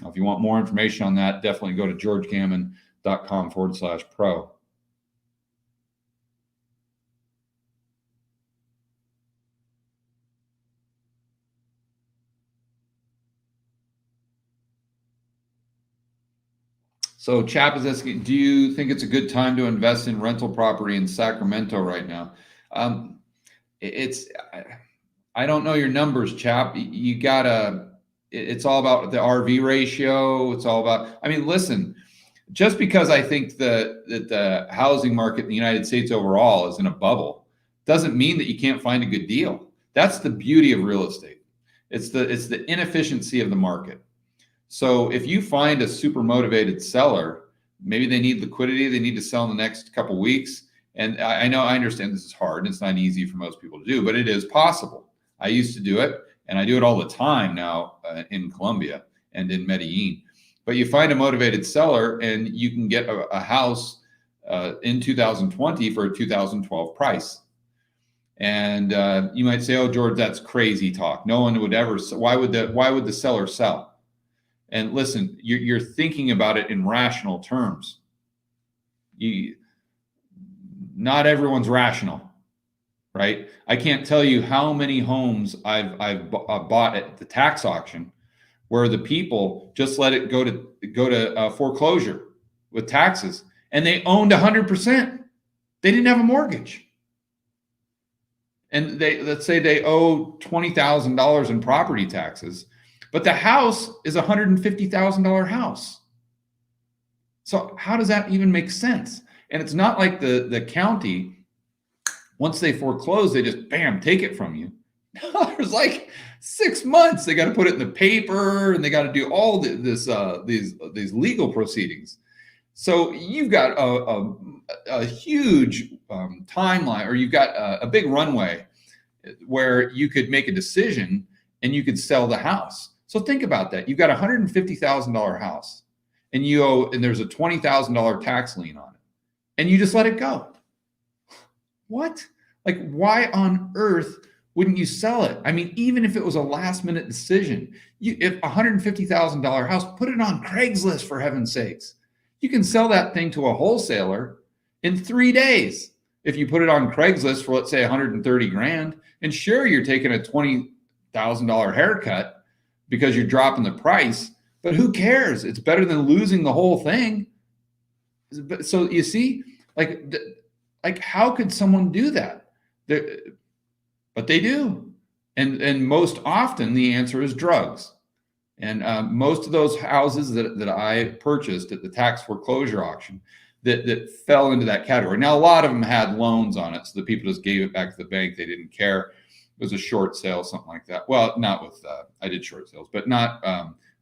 if you want more information on that, definitely go to georgegammon.com/pro. So Chap is asking, do you think it's a good time to invest in rental property in Sacramento right now? I don't know your numbers, Chap. It's all about the RV ratio. It's all about, listen, just because I think that the housing market in the United States overall is in a bubble doesn't mean that you can't find a good deal. That's the beauty of real estate. It's the inefficiency of the market. So if you find a super motivated seller, maybe they need liquidity, they need to sell in the next couple weeks. And I know, I understand this is hard and it's not easy for most people to do, but it is possible. I used to do it, and I do it all the time now in Colombia and in Medellin. But you find a motivated seller and you can get a house in 2020 for a 2012 price. And you might say, "Oh, George, that's crazy talk. No one would ever. Why would the seller sell?" And listen, you're thinking about it in rational terms. Not everyone's rational, right? I can't tell you how many homes I've bought at the tax auction where the people just let it go to foreclosure with taxes, and they owned 100%. They didn't have a mortgage, and let's say they owe $20,000 in property taxes, but the house is a $150,000 house. So how does that even make sense? And it's not like the county, once they foreclose, they just bam, take it from you. There's like 6 months. They got to put it in the paper, and they got to do all these legal proceedings. So you've got a huge timeline, or you've got a big runway where you could make a decision and you could sell the house. So think about that. You've got a $150,000 house, and there's a $20,000 tax lien on it, and you just let it go. What? Like, why on earth wouldn't you sell it? I mean, even if it was a last minute decision, if $150,000 house, put it on Craigslist, for heaven's sakes. You can sell that thing to a wholesaler in 3 days. If you put it on Craigslist for, let's say, 130 grand, and sure, you're taking a $20,000 haircut because you're dropping the price, but who cares? It's better than losing the whole thing. So you see, like how could someone do that? But they do. And most often the answer is drugs. And most of those houses that I purchased at the tax foreclosure auction that fell into that category. Now, a lot of them had loans on it, so the people just gave it back to the bank. They didn't care. It was a short sale, something like that. Well, not with, I did short sales, but not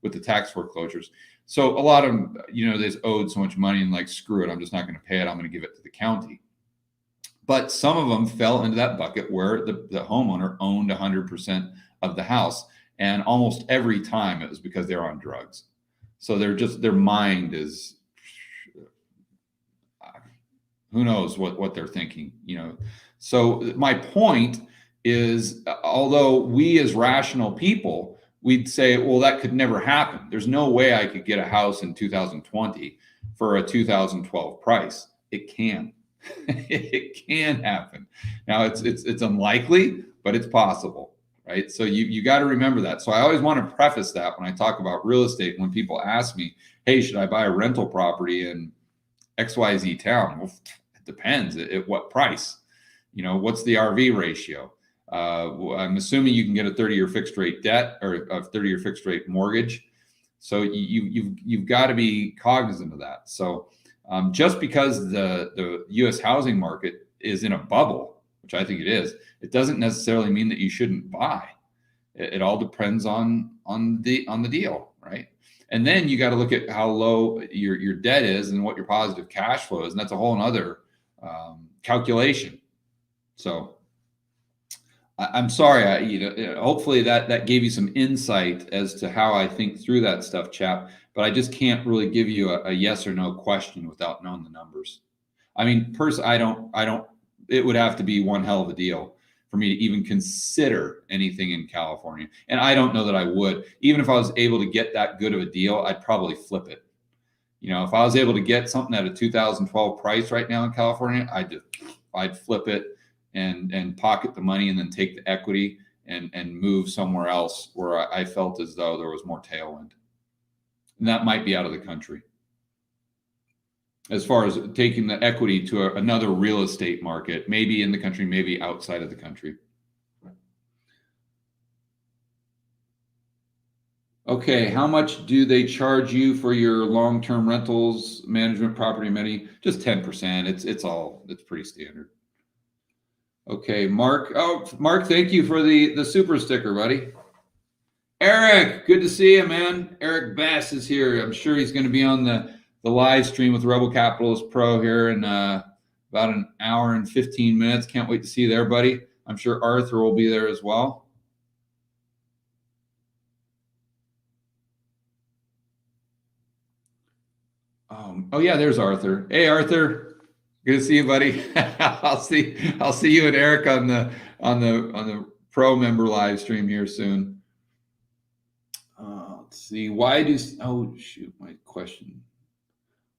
with the tax foreclosures. So a lot of them, they just owed so much money and like, screw it, I'm just not going to pay it. I'm going to give it to the county. But some of them fell into that bucket where the homeowner owned 100% of the house. And almost every time it was because they're on drugs. So their mind is, who knows what they're thinking, So my point is, although we as rational people, we'd say, well, that could never happen. There's no way I could get a house in 2020 for a 2012 price. It can. It can happen. Now it's unlikely, but it's possible, right? So you got to remember that. So I always want to preface that when I talk about real estate. When people ask me, hey, should I buy a rental property in XYZ town? Well, it depends at what price. What's the RV ratio? I'm assuming you can get a 30-year fixed rate debt or a 30-year fixed rate mortgage. So you've got to be cognizant of that. So just because the U.S. housing market is in a bubble, which I think it is, it doesn't necessarily mean that you shouldn't buy. It all depends on the deal, right? And then you got to look at how low your debt is and what your positive cash flow is, and that's a whole other calculation. So I'm sorry, hopefully that gave you some insight as to how I think through that stuff, chap. But I just can't really give you a yes or no question without knowing the numbers. I mean, I don't. It would have to be one hell of a deal for me to even consider anything in California. And I don't know that I would. Even if I was able to get that good of a deal, I'd probably flip it. If I was able to get something at a 2012 price right now in California, I'd flip it and pocket the money and then take the equity and move somewhere else where I felt as though there was more tailwind. And that might be out of the country. As far as taking the equity to another real estate market, maybe in the country, maybe outside of the country. Okay, how much do they charge you for your long-term rentals, management, property, many? Just 10%. It's pretty standard. Okay, Mark. Oh, Mark, thank you for the super sticker, buddy. Eric, good to see you, man. Eric Bass is here. I'm sure he's going to be on the live stream with Rebel Capitalist Pro here in about an hour and 15 minutes. Can't wait to see you there, buddy. I'm sure Arthur will be there as well. Oh yeah, there's Arthur. Hey, Arthur, good to see you, buddy. I'll see you and Eric on the pro member live stream here soon. Let's see. Oh shoot, my question.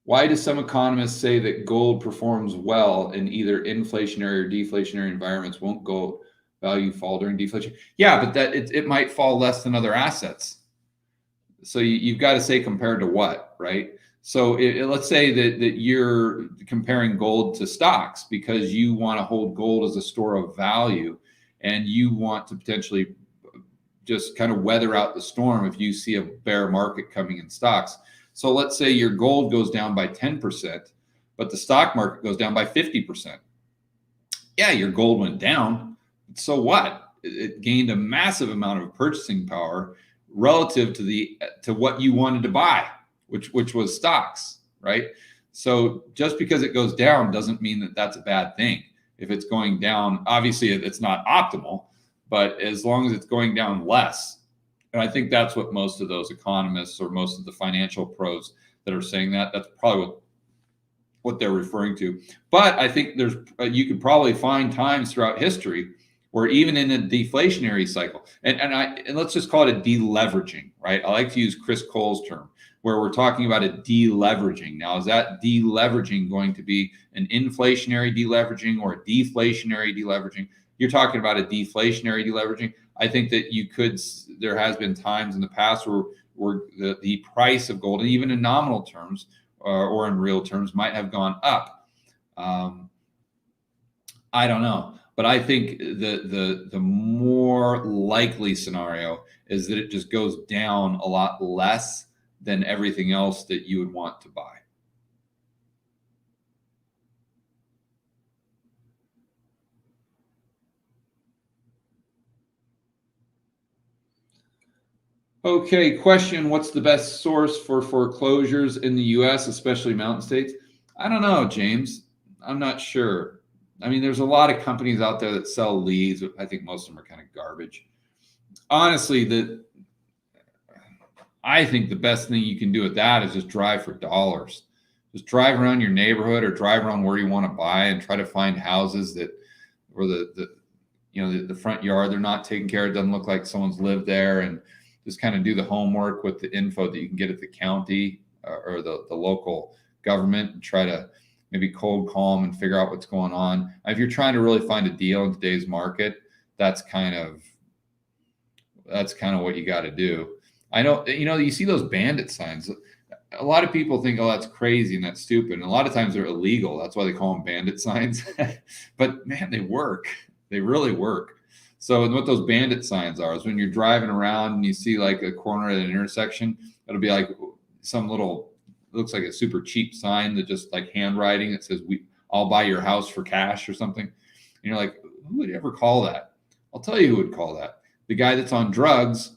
Why do some economists say that gold performs well in either inflationary or deflationary environments? Won't gold value fall during deflation? Yeah, but that it might fall less than other assets. So you've got to say compared to what, right? So let's say that you're comparing gold to stocks because you want to hold gold as a store of value, and you want to potentially just kind of weather out the storm if you see a bear market coming in stocks. So let's say your gold goes down by 10%, but the stock market goes down by 50%. Yeah, your gold went down. So what? It gained a massive amount of purchasing power relative to what you wanted to buy, which was stocks, right? So just because it goes down doesn't mean that that's a bad thing. If it's going down, obviously it's not optimal, but as long as it's going down less. And I think that's what most of those economists or most of the financial pros that are saying that's probably what they're referring to. But I think you could probably find times throughout history where even in a deflationary cycle, and let's just call it a deleveraging, right? I like to use Chris Cole's term, where we're talking about a deleveraging. Now, is that deleveraging going to be an inflationary deleveraging or a deflationary deleveraging? You're talking about a deflationary deleveraging. I think that there has been times in the past where the price of gold, and even in nominal terms or in real terms, might have gone up. I don't know. But I think the more likely scenario is that it just goes down a lot less than everything else that you would want to buy. Okay, question. What's the best source for foreclosures in the US, especially mountain states? I don't know, James. I'm not sure. I mean, there's a lot of companies out there that sell leads, but I think most of them are kind of garbage. Honestly, I think the best thing you can do with that is just drive for dollars. Just drive around your neighborhood or drive around where you want to buy and try to find houses where the front yard, they're not taken care of. It doesn't look like someone's lived there, and just kind of do the homework with the info that you can get at the county or the local government, and try to maybe cold call them and figure out what's going on. If you're trying to really find a deal in today's market, that's kind of what you got to do. I know, you see those bandit signs. A lot of people think, oh, that's crazy and that's stupid. And a lot of times they're illegal. That's why they call them bandit signs. But man, they work. They really work. So what those bandit signs are is when you're driving around and you see like a corner at an intersection, it'll be like some little, looks like a super cheap sign that just like handwriting that says, I'll buy your house for cash or something. And you're like, who would ever call that? I'll tell you who would call that. The guy that's on drugs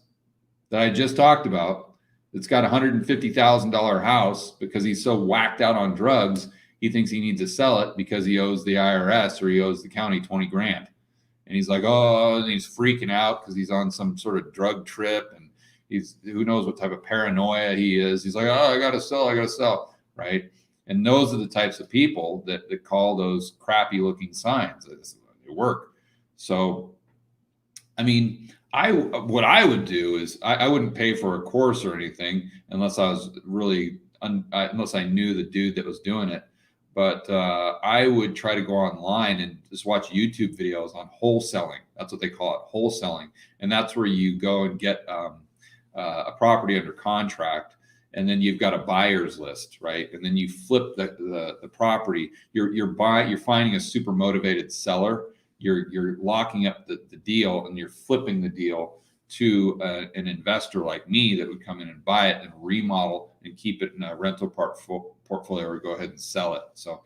that I just talked about, that's got a $150,000 house because he's so whacked out on drugs, he thinks he needs to sell it because he owes the IRS or he owes the county 20 grand. And he's like, oh, and he's freaking out because he's on some sort of drug trip, and who knows what type of paranoia he is. He's like, oh, I got to sell, right? And those are the types of people that call those crappy looking signs. They work. So, I mean, what I would do is I wouldn't pay for a course or anything unless I was really unless I knew the dude that was doing it. But I would try to go online and just watch YouTube videos on wholesaling. That's what they call it, wholesaling. And that's where you go and get a property under contract, and then you've got a buyer's list, right? And then you flip the property. You're finding a super motivated seller. You're locking up the deal, and you're flipping the deal to an investor like me that would come in and buy it and remodel and keep it in a rental portfolio, or go ahead and sell it. So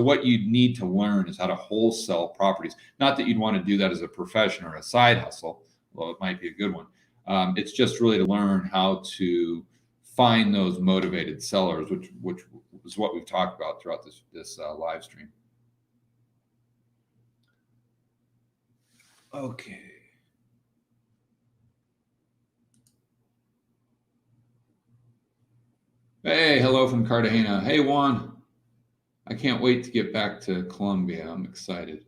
what you need to learn is how to wholesale properties. Not that you'd want to do that as a profession or a side hustle, although it might be a good one. It's just really to learn how to find those motivated sellers, which is what we've talked about throughout this live stream. Okay. Hey, hello from Cartagena. Hey, Juan. I can't wait to get back to Colombia. I'm excited.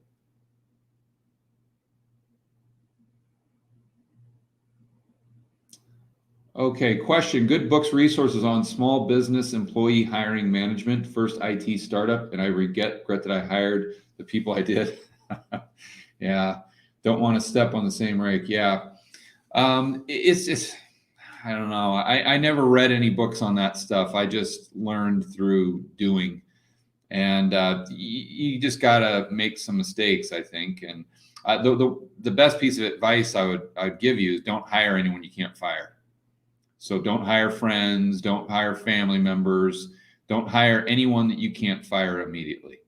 Okay, question. Good books, resources on small business employee hiring management, first IT startup, and I regret that I hired the people I did. Yeah, don't want to step on the same rake. Yeah, it's just, I don't know. I never read any books on that stuff. I just learned through doing. And you just got to make some mistakes, I think. And the best piece of advice I'd give you is don't hire anyone you can't fire. So don't hire friends, don't hire family members, don't hire anyone that you can't fire immediately.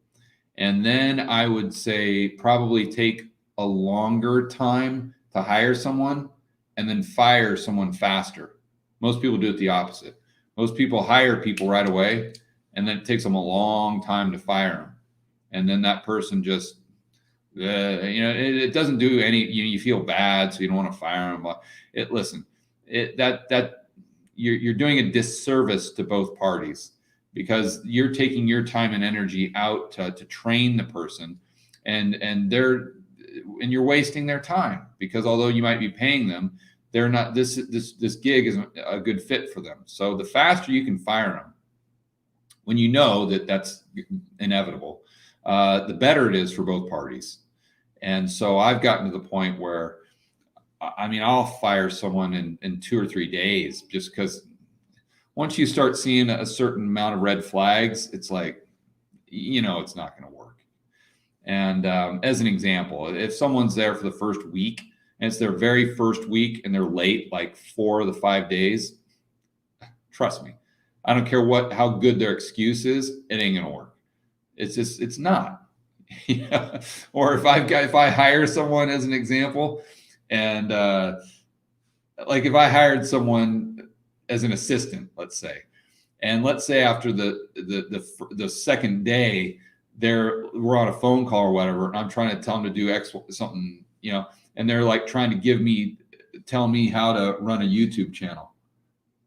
And then I would say probably take a longer time to hire someone and then fire someone faster. Most people do it the opposite. Most people hire people right away, and then it takes them a long time to fire them. And then that person just, it doesn't do any, you feel bad, so you don't want to fire them. Listen, you're doing a disservice to both parties, because you're taking your time and energy out to train the person, and you're wasting their time, because although you might be paying them, they're not, this gig isn't a good fit for them. So the faster you can fire them, when you know that that's inevitable, the better it is for both parties. And so I've gotten to the point where, I mean, I'll fire someone in 2 or 3 days, just because once you start seeing a certain amount of red flags, it's like, it's not going to work. And as an example, if someone's there for the first week and it's their very first week and they're late like 4 of the 5 days, trust me, I don't care how good their excuse is, it ain't going to work. It's not. Or if I hire someone, as an example, and like if I hired someone as an assistant, let's say, and let's say after the second day, we're on a phone call or whatever, and I'm trying to tell them to do something, and they're like trying to tell me how to run a YouTube channel,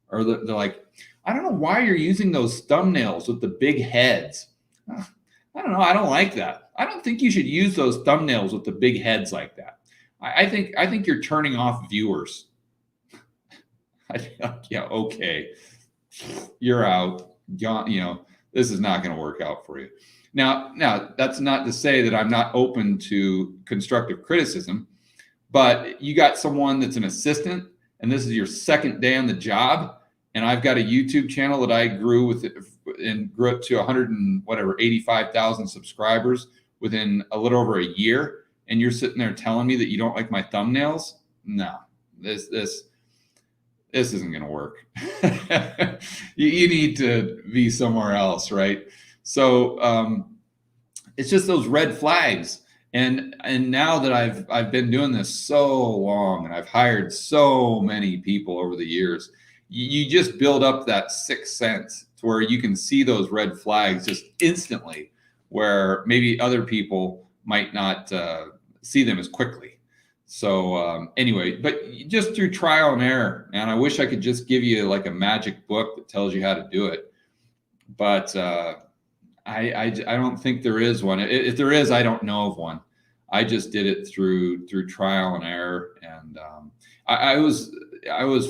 or they're like, I don't know why you're using those thumbnails with the big heads. I don't know. I don't like that. I don't think you should use those thumbnails with the big heads like that. I think you're turning off viewers. Yeah, okay, you're out. This is not going to work out for you. Now, that's not to say that I'm not open to constructive criticism, but you got someone that's an assistant, and this is your second day on the job, and I've got a YouTube channel that I grew up to 85,000 subscribers within a little over a year, and you're sitting there telling me that you don't like my thumbnails? No, this isn't going to work. you need to be somewhere else, right? So it's just those red flags. And now that I've been doing this so long, and I've hired so many people over the years, you just build up that sixth sense to where you can see those red flags just instantly, where maybe other people might not see them as quickly. So anyway, but just through trial and error, man, I wish I could just give you like a magic book that tells you how to do it. But I don't think there is one. If there is, I don't know of one. I just did it through trial and error. And I was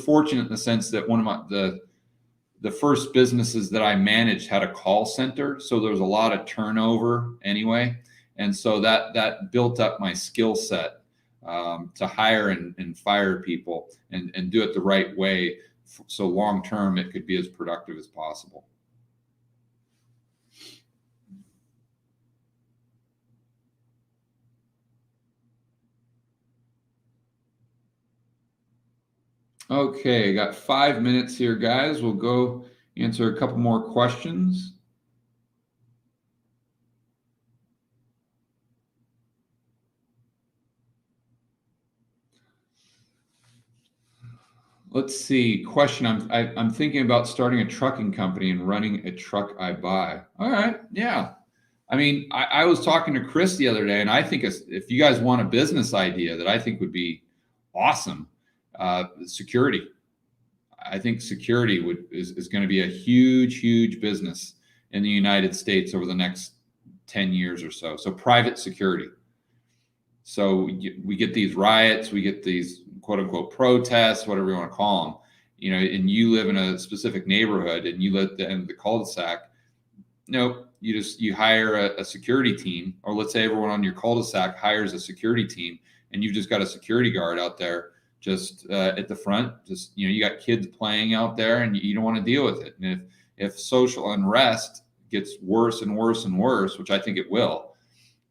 fortunate in the sense that one of the first businesses that I managed had a call center. So there was a lot of turnover anyway. And so that built up my skill set to hire and fire people and do it the right way. So long term, it could be as productive as possible. Okay, got 5 minutes here, guys. We'll go answer a couple more questions. Let's see. Question. I'm thinking about starting a trucking company and running a truck I buy. All right. Yeah. I mean, I was talking to Chris the other day, and I think if you guys want a business idea that I think would be awesome, security. I think security is going to be a huge business in the United States over the next 10 years or so. So private security. So we get these riots, we get these quote unquote protests, whatever you want to call them, and you live in a specific neighborhood and you live at the end of the cul-de-sac. No, you hire a security team, or let's say everyone on your cul-de-sac hires a security team, and you've just got a security guard out there just at the front. Just you got kids playing out there, and you don't want to deal with it. And if social unrest gets worse and worse and worse, which I think it will,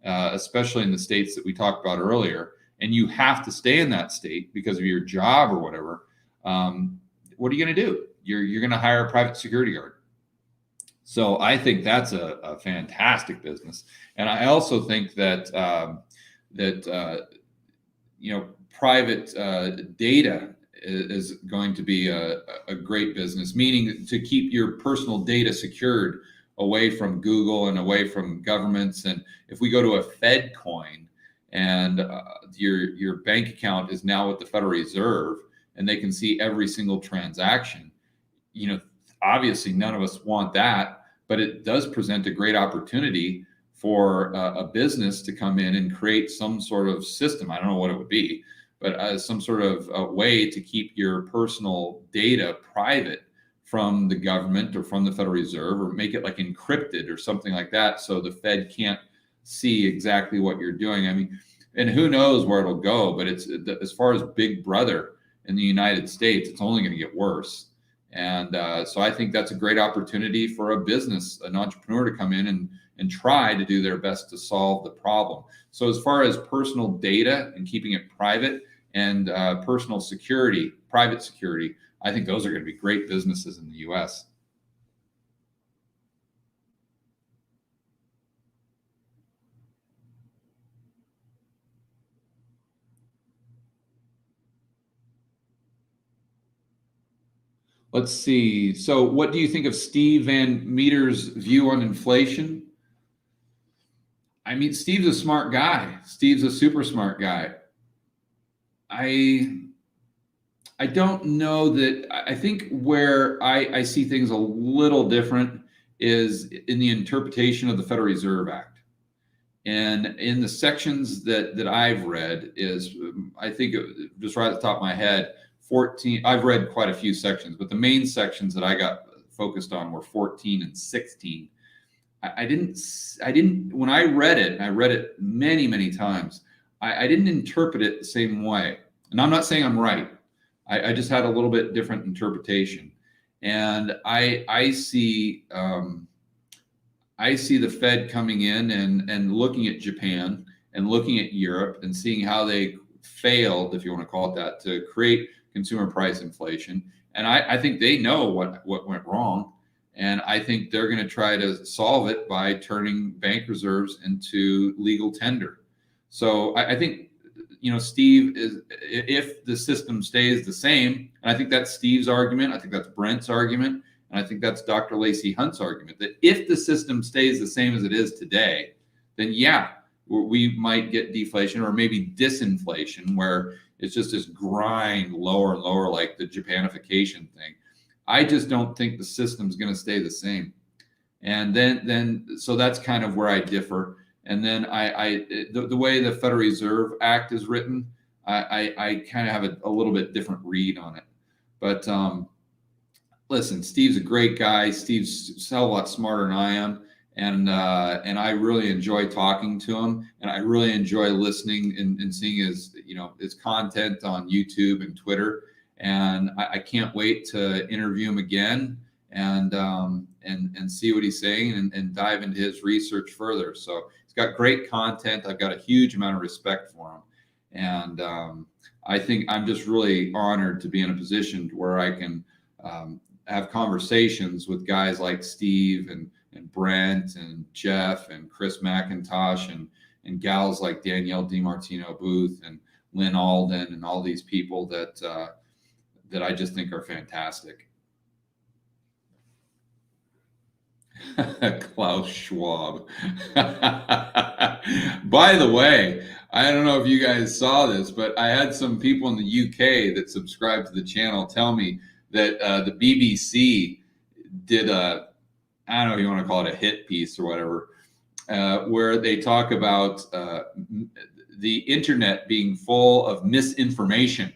especially in the states that we talked about earlier, and you have to stay in that state because of your job or whatever, what are you going to do? You're going to hire a private security guard. So I think that's a fantastic business, and I also think that private data is going to be a great business, meaning to keep your personal data secured away from Google and away from governments. And if we go to a Fed coin and your bank account is now with the Federal Reserve and they can see every single transaction, obviously none of us want that, but it does present a great opportunity for a business to come in and create some sort of system. I don't know what it would be, but some sort of way to keep your personal data private from the government or from the Federal Reserve, or make it like encrypted or something like that, so the Fed can't see exactly what you're doing. I mean, and who knows where it'll go, but it's, as far as Big Brother in the United States, it's only going to get worse. And so I think that's a great opportunity for a business, an entrepreneur, to come in and try to do their best to solve the problem. So as far as personal data and keeping it private, and personal security, private security, I think those are going to be great businesses in the U.S. Let's see. So what do you think of Steve Van Meter's view on inflation? I mean, Steve's a smart guy. Steve's a super smart guy. I don't know that. I think where I see things a little different is in the interpretation of the Federal Reserve Act. And in the sections that I've read is, I think just right at the top of my head, 14, I've read quite a few sections, but the main sections that I got focused on were 14 and 16. I didn't, when I read it, and I read it many times, I didn't interpret it the same way. And I'm not saying I'm right. I just had a little bit different interpretation. And I see the Fed coming in and looking at Japan and looking at Europe and seeing how they failed, if you want to call it that, to create consumer price inflation. And I think they know what went wrong. And I think they're going to try to solve it by turning bank reserves into legal tender. So I think, Steve is, if the system stays the same, and I think that's Steve's argument, I think that's Brent's argument, and I think that's Dr. Lacey Hunt's argument, that if the system stays the same as it is today, then yeah, we might get deflation or maybe disinflation, where it's just this grind lower and lower, like the Japanification thing. I just don't think the system's going to stay the same. And then so that's kind of where I differ. And then the way the Federal Reserve Act is written, I kind of have a little bit different read on it. But listen, Steve's a great guy. Steve's a lot smarter than I am. And I really enjoy talking to him, and I really enjoy listening and seeing his content on YouTube and Twitter. And I can't wait to interview him again and see what he's saying and dive into his research further. So he's got great content. I've got a huge amount of respect for him, and I think I'm just really honored to be in a position where I can have conversations with guys like Steve and Brent and Jeff and Chris McIntosh and gals like Danielle DiMartino Booth and Lynn Alden and all these people that that I just think are fantastic. Klaus Schwab. By the way, I don't know if you guys saw this, but I had some people in the UK that subscribe to the channel tell me that the BBC did a, I don't know if you want to call it a hit piece or whatever, where they talk about the internet being full of misinformation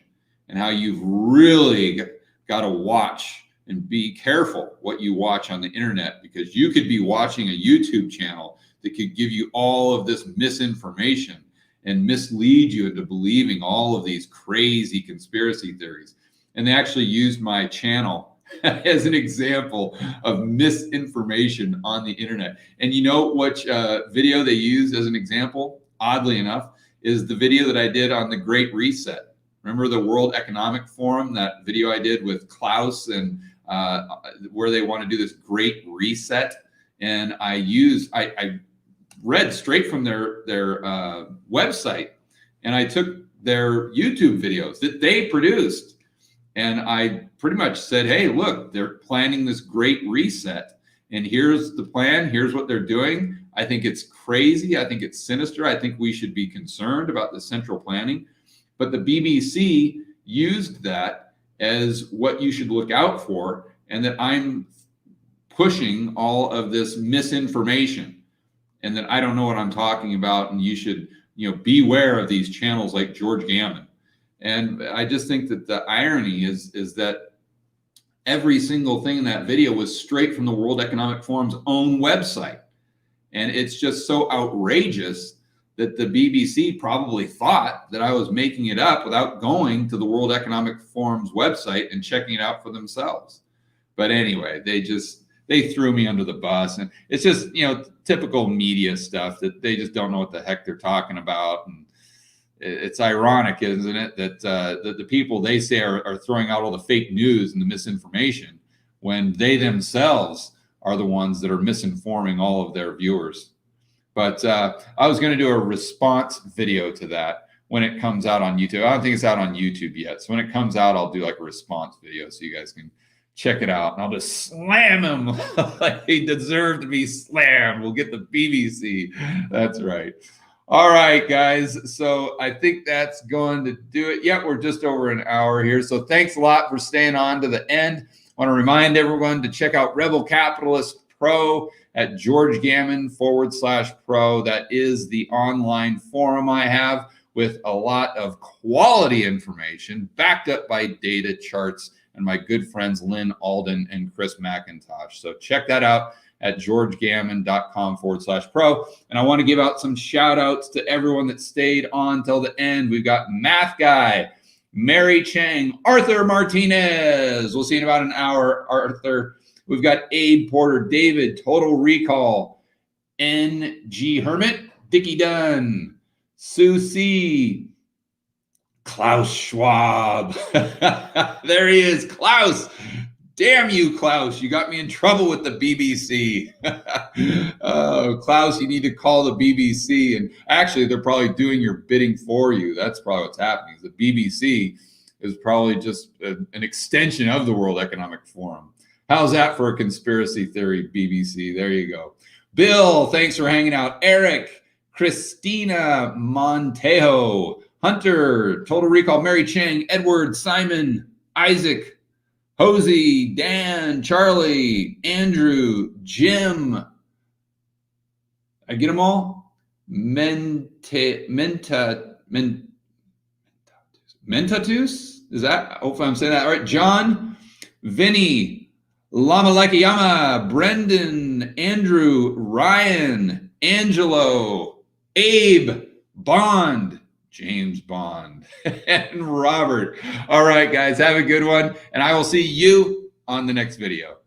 and how you've really got to watch and be careful what you watch on the internet, because you could be watching a YouTube channel that could give you all of this misinformation and mislead you into believing all of these crazy conspiracy theories. And they actually used my channel as an example of misinformation on the internet. And you know which video they used as an example, oddly enough, is the video that I did on the Great Reset. Remember the World Economic Forum, that video I did with Klaus, and where they want to do this great reset? And I read straight from their website, and I took their YouTube videos that they produced, and I pretty much said, hey, look, they're planning this great reset, and here's the plan, here's what they're doing. I think it's crazy, I think it's sinister, I think we should be concerned about the central planning. But the BBC used that as what you should look out for, and that I'm pushing all of this misinformation, and that I don't know what I'm talking about, and you should, beware of these channels like George Gammon. And I just think that the irony is that every single thing in that video was straight from the World Economic Forum's own website. And it's just so outrageous that the BBC probably thought that I was making it up without going to the World Economic Forum's website and checking it out for themselves. But anyway, they threw me under the bus, and it's just, typical media stuff that they just don't know what the heck they're talking about. And it's ironic, isn't it, that the people they say are throwing out all the fake news and the misinformation, when they themselves are the ones that are misinforming all of their viewers. But I was going to do a response video to that when it comes out on YouTube. I don't think it's out on YouTube yet. So when it comes out, I'll do like a response video so you guys can check it out. And I'll just slam him like he deserved to be slammed. We'll get the BBC. That's right. All right, guys. So I think that's going to do it. Yeah, we're just over an hour here. So thanks a lot for staying on to the end. I want to remind everyone to check out Rebel Capitalist Pro at georgegammon.com/pro. That is the online forum I have with a lot of quality information backed up by data, charts, and my good friends Lynn Alden and Chris McIntosh. So check that out at georgegammon.com/pro. And I want to give out some shout outs to everyone that stayed on till the end. We've got Math Guy, Mary Chang, Arthur Martinez. We'll see you in about an hour, Arthur. We've got Abe Porter, David, Total Recall, N.G. Hermit, Dickie Dunn, Sue C., Klaus Schwab. There he is, Klaus. Damn you, Klaus. You got me in trouble with the BBC. Klaus, you need to call the BBC. And actually, they're probably doing your bidding for you. That's probably what's happening. The BBC is probably just an extension of the World Economic Forum. How's that for a conspiracy theory, BBC? There you go. Bill, thanks for hanging out. Eric, Christina Montejo, Hunter, Total Recall, Mary Chang, Edward, Simon, Isaac, Hosey, Dan, Charlie, Andrew, Jim. I get them all? Mentatus? Is that? Hopefully I'm saying that right. John, Vinny, Lama Lakayama, Brendan, Andrew, Ryan, Angelo, Abe, Bond, James Bond, and Robert. All right, guys, have a good one, and I will see you on the next video.